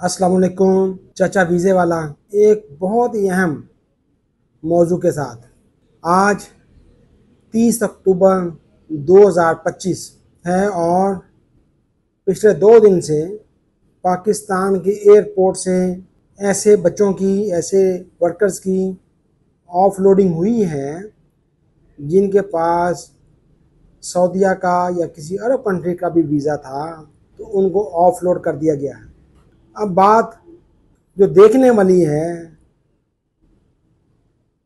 अस्सलाम वालेकुम चाचा वीज़े वाला। एक बहुत ही अहम मौजू के साथ आज 30 अक्टूबर 2025 है और पिछले 2 दिन से पाकिस्तान के एयरपोर्ट से ऐसे बच्चों की, ऐसे वर्कर्स की ऑफलोडिंग हुई है जिनके पास सऊदीया का या किसी अरब कंट्री का भी वीज़ा था, तो उनको ऑफलोड कर दिया गया है। अब बात जो देखने वाली है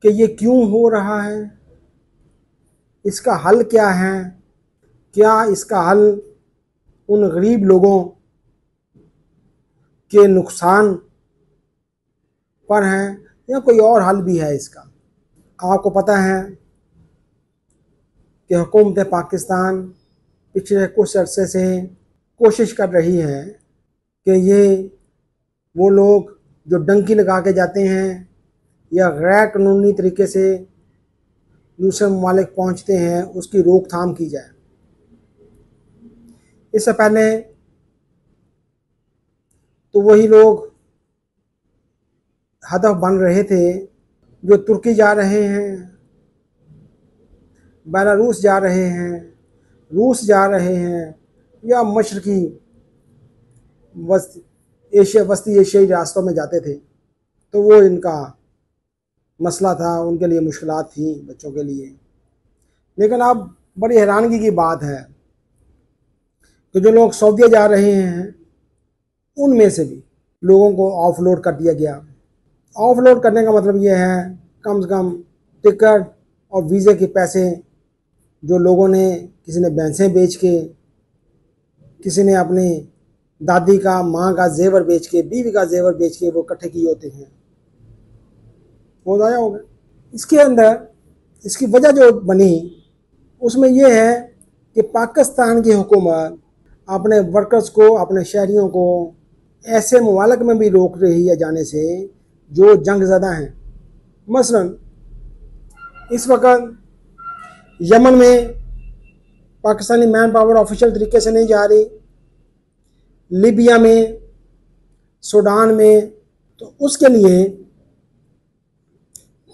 कि ये क्यों हो रहा है, इसका हल क्या है। क्या इसका हल उन गरीब लोगों के नुकसान पर है या कोई और हल भी है इसका। आपको पता है कि हुकूमत पाकिस्तान पिछले कुछ अरसे से कोशिश कर रही है कि ये वो लोग जो डंकी लगा के जाते हैं या गैर कानूनी तरीके से दूसरे ममालिक पहुँचते हैं, उसकी रोकथाम की जाए। इससे पहले तो वही लोग हदफ बन रहे थे जो तुर्की जा रहे हैं, बेलारूस जा रहे हैं, रूस जा रहे हैं या मशरकी वस्ती एशियाई रास्तों में जाते थे। तो वो इनका मसला था, उनके लिए मुश्किलात थी बच्चों के लिए। लेकिन अब बड़ी हैरानगी की बात है कि जो लोग सऊदीया जा रहे हैं उनमें से भी लोगों को ऑफलोड कर दिया गया। ऑफलोड करने का मतलब ये है कम से कम टिकट और वीज़े के पैसे जो लोगों ने, किसी ने भैंसें बेच के, किसी ने अपनी दादी का, माँ का जेवर बेच के, बीवी का जेवर बेच के वो इकट्ठे किए होते हैं, वो ज़ाया हो गए। इसके अंदर इसकी वजह जो बनी उसमें यह है कि पाकिस्तान की हुकूमत अपने वर्कर्स को, अपने शहरियों को ऐसे ममालिक में भी रोक रही है जाने से जो जंग ज़दा हैं। मसलन इस वक्त यमन में पाकिस्तानी मैन पावर ऑफिशियल तरीके से नहीं जा रही, लीबिया में, सूडान में। तो उसके लिए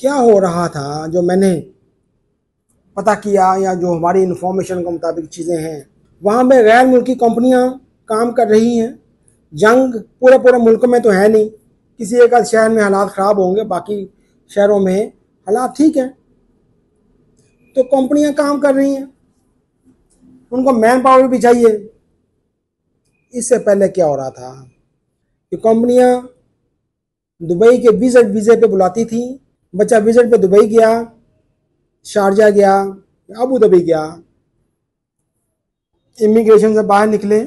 क्या हो रहा था जो मैंने पता किया या जो हमारी इन्फॉर्मेशन के मुताबिक चीज़ें हैं, वहाँ पे गैर मुल्की कंपनियाँ काम कर रही हैं। जंग पूरे पूरे मुल्क में तो है नहीं, किसी एक शहर में हालात ख़राब होंगे, बाकी शहरों में हालात ठीक हैं। तो कंपनियां काम कर रही हैं, उनको मैन पावर भी चाहिए। इससे पहले क्या हो रहा था कि कंपनियां दुबई के विजिट वीज़े पे बुलाती थी। बच्चा विजिट पे दुबई गया, शारजा गया, अबू धाबी गया, इमिग्रेशन से बाहर निकले,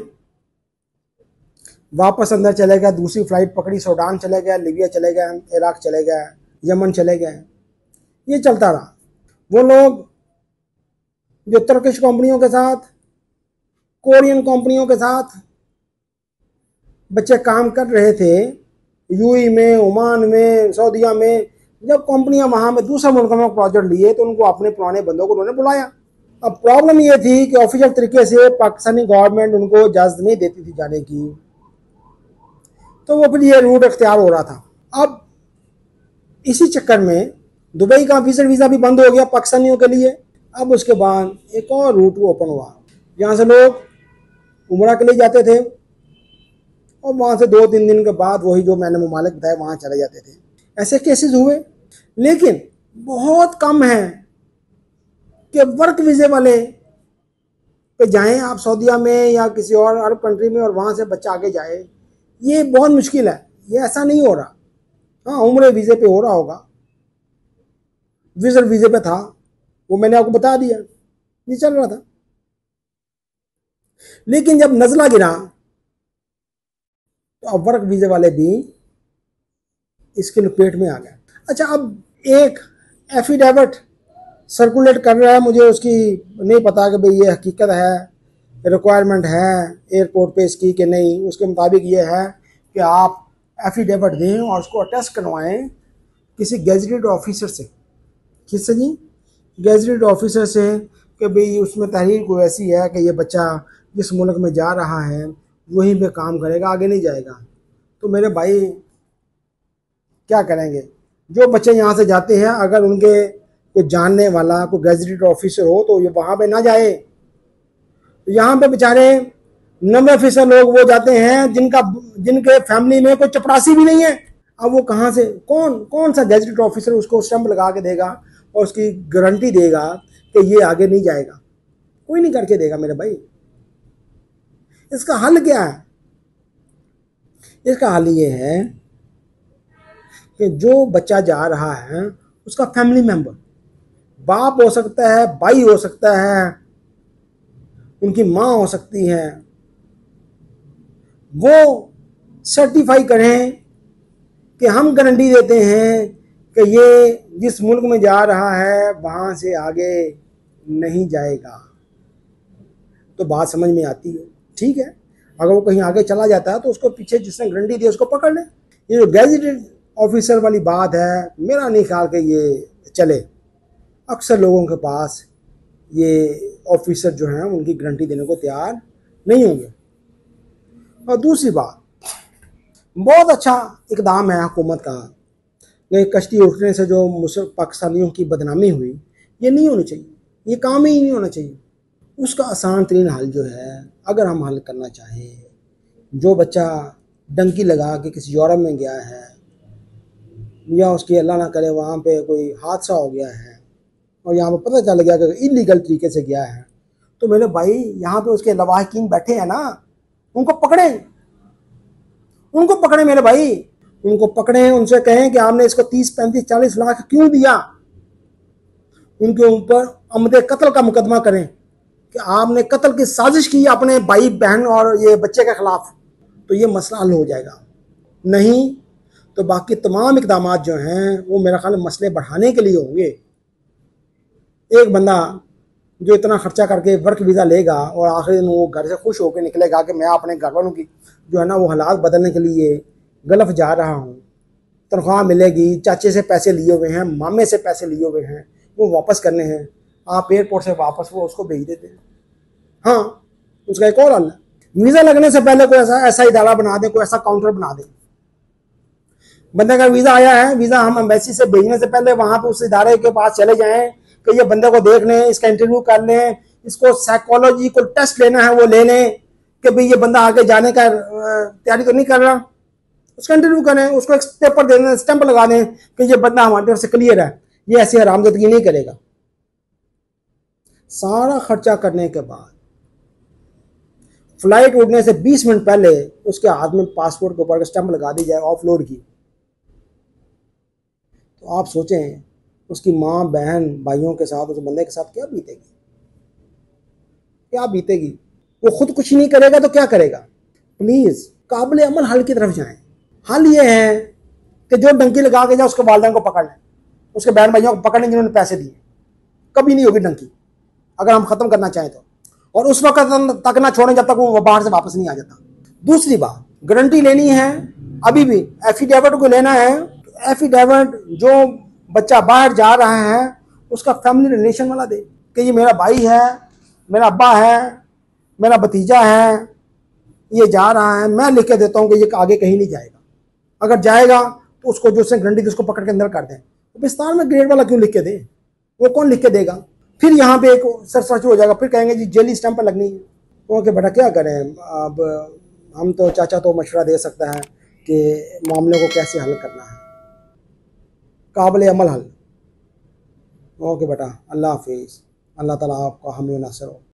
वापस अंदर चले गया, दूसरी फ्लाइट पकड़ी, सूडान चले गया, लीबिया चले गया, इराक चले गया, यमन चले गए। ये चलता रहा। वो लोग जो तुर्किश कंपनियों के साथ, कोरियन कंपनियों के साथ बच्चे काम कर रहे थे, यूएई में, ओमान में, सऊदीया में, जब कंपनियां वहां में दूसरे मुल्कों में प्रोजेक्ट लिए तो उनको अपने पुराने बंदों को उन्होंने बुलाया। अब प्रॉब्लम ये थी कि ऑफिशियल तरीके से पाकिस्तानी गवर्नमेंट उनको इजाजत नहीं देती थी जाने की, तो वो फिर ये रूट अख्तियार हो रहा था। अब इसी चक्कर में दुबई का वीज़ा भी बंद हो गया पाकिस्तानियों के लिए। अब उसके बाद एक और रूट ओपन हुआ जहाँ से लोग उमरा के लिए जाते थे और वहाँ से 2-3 दिन के बाद वही जो मैंने ममालिक बताया वहाँ चले जाते थे। ऐसे केसेस हुए, लेकिन बहुत कम है कि वर्क वीज़े वाले पे जाएं आप सऊदीया में या किसी और अरब कंट्री में और वहाँ से बच्चा आगे जाए। ये बहुत मुश्किल है, ये ऐसा नहीं हो रहा। हाँ, उम्र वीज़े पे हो रहा होगा, विजिट वीज़े पे था, वो मैंने आपको बता दिया, ये चल रहा था। लेकिन जब नज़ला गिरा तो अब वर्क वीज़े वाले भी इसके लपेट में आ गए। अच्छा, अब एक एफिडेविट सर्कुलेट कर रहा है, मुझे उसकी नहीं पता कि भाई ये हकीकत है, रिक्वायरमेंट है एयरपोर्ट पे इसकी कि नहीं। उसके मुताबिक ये है कि आप एफिडेविट दें और उसको अटेस्ट करवाएं किसी गेजेटेड ऑफिसर से। किससे जी? गेजेटेड ऑफिसर से, कि भाई उसमें तहरीर कोई ऐसी है कि ये बच्चा जिस मुल्क में जा रहा है वहीं पे काम करेगा, आगे नहीं जाएगा। तो मेरे भाई क्या करेंगे? जो बच्चे यहाँ से जाते हैं, अगर उनके कोई जानने वाला कोई गैजेटेड ऑफिसर हो तो ये वहाँ पे ना जाए। यहाँ पे बेचारे 90% लोग वो जाते हैं जिनके फैमिली में कोई चपरासी भी नहीं है। अब वो कहाँ से, कौन कौन सा गैजेटेड ऑफिसर उसको स्टंप लगा के देगा और उसकी गारंटी देगा कि ये आगे नहीं जाएगा? कोई नहीं करके देगा मेरे भाई। इसका हल क्या है? इसका हल ये है कि जो बच्चा जा रहा है उसका फैमिली मेंबर, बाप हो सकता है, भाई हो सकता है, उनकी माँ हो सकती है, वो सर्टिफाई करें कि हम गारंटी देते हैं कि ये जिस मुल्क में जा रहा है वहाँ से आगे नहीं जाएगा। तो बात समझ में आती है, ठीक है। अगर वो कहीं आगे चला जाता है तो उसको पीछे जिसने गारंटी दी उसको पकड़ लें। ये जो गैजेटेड ऑफिसर वाली बात है, मेरा नहीं ख्याल कि ये चले। अक्सर लोगों के पास ये ऑफिसर जो हैं उनकी गारंटी देने को तैयार नहीं होंगे। और दूसरी बात, बहुत अच्छा इकदाम है हुकूमत का, ये कश्ती उठने से जो पाकिस्तानियों की बदनामी हुई, ये नहीं होनी चाहिए, ये काम ही नहीं होना चाहिए। उसका आसान तरीन हल जो है, अगर हम हल करना चाहें, जो बच्चा डंकी लगा के किसी यूरोप में गया है या उसकी अल्लाह ना करे वहाँ पे कोई हादसा हो गया है और यहाँ पे पता चल गया कि इलीगल तरीके से गया है, तो मेरे भाई यहाँ पे उसके लवाहिकीन बैठे हैं ना, उनको पकड़ें, उनको पकड़े मेरे भाई, उनको पकड़े, उनसे कहें कि आपने इसको 30, 35, 40 लाख क्यों दिया। उनके ऊपर अमदे कत्ल का मुकदमा करें कि आपने कत्ल की साजिश की अपने भाई बहन और ये बच्चे के खिलाफ, तो ये मसला हल हो जाएगा। नहीं तो बाकी तमाम इकदाम जो हैं वो मेरा ख्याल मसले बढ़ाने के लिए होंगे। एक बंदा जो इतना खर्चा करके वर्क वीज़ा लेगा और आखिरी दिन वो घर से खुश होकर निकलेगा कि मैं अपने घर वालों की जो है ना वो हालात बदलने के लिए गल्फ जा रहा हूँ, तनख्वाह मिलेगी, चाचे से पैसे लिए हुए हैं, मामे से पैसे लिए हुए हैं, वो वापस करने हैं, आप एयरपोर्ट से वापस वो उसको भेज देते हैं। हाँ, उसका एक और हल है, वीज़ा लगने से पहले कोई ऐसा इदारा बना दे, कोई ऐसा काउंटर बना दे। बंदे का वीज़ा आया है, वीज़ा हम एम्बेसी से भेजने से पहले वहाँ पे उस इदारे के पास चले जाएं कि ये बंदे को देख लें, इसका इंटरव्यू कर लें, इसको साइकोलॉजी को टेस्ट लेना है वो ले लें कि भाई ये बंदा आगे जाने का तैयारी तो नहीं कर रहा, उसका इंटरव्यू करें, उसको एक पेपर दे दें, स्टैंप लगा दें कि ये बंदा हमारी तरफ से क्लियर है, ये ऐसी हरामदगी नहीं करेगा। सारा खर्चा करने के बाद फ्लाइट उड़ने से 20 मिनट पहले उसके हाथ में पासपोर्ट के ऊपर स्टैंप लगा दी जाए ऑफलोड की, तो आप सोचें उसकी माँ बहन भाइयों के साथ, उस बंदे के साथ क्या बीतेगी, क्या बीतेगी। वो खुद कुछ नहीं करेगा तो क्या करेगा। प्लीज़ काबिल अमल हल की तरफ जाएं। हल ये है कि जो डंकी लगा के जाए उसके वालिदैन को पकड़ लें, उसके बहन भाइयों को पकड़ लें जिन्होंने पैसे दिए। कभी नहीं होगी डंकी अगर हम ख़त्म करना चाहें तो, और उस वक्त तक ना छोड़ें जब तक वो बाहर से वापस नहीं आ जाता। दूसरी बात, गारंटी लेनी है, अभी भी एफिडेविट को लेना है, तो एफिडेविट जो बच्चा बाहर जा रहा है उसका फैमिली रिलेशन वाला दे कि ये मेरा भाई है, मेरा अब्बा है, मेरा भतीजा है, ये जा रहा है, मैं लिख के देता हूँ कि ये आगे कहीं नहीं जाएगा। अगर जाएगा तो उसको जो उसने गारंटी दी उसको पकड़ के अंदर कर दें। तो विस्तार में ग्रेड वाला क्यों लिख के दे, वो कौन लिख के देगा। फिर यहाँ पे एक सरसच हो जाएगा, फिर कहेंगे जी जेली स्टैंप पर लगनी है। तो कि बेटा क्या करें, अब हम तो चाचा तो मशवरा दे सकता है कि मामले को कैसे हल करना है, काबिल अमल हल। ओके बेटा, अल्लाह हाफिज़, अल्लाह ताला आपका हामी नासर हो।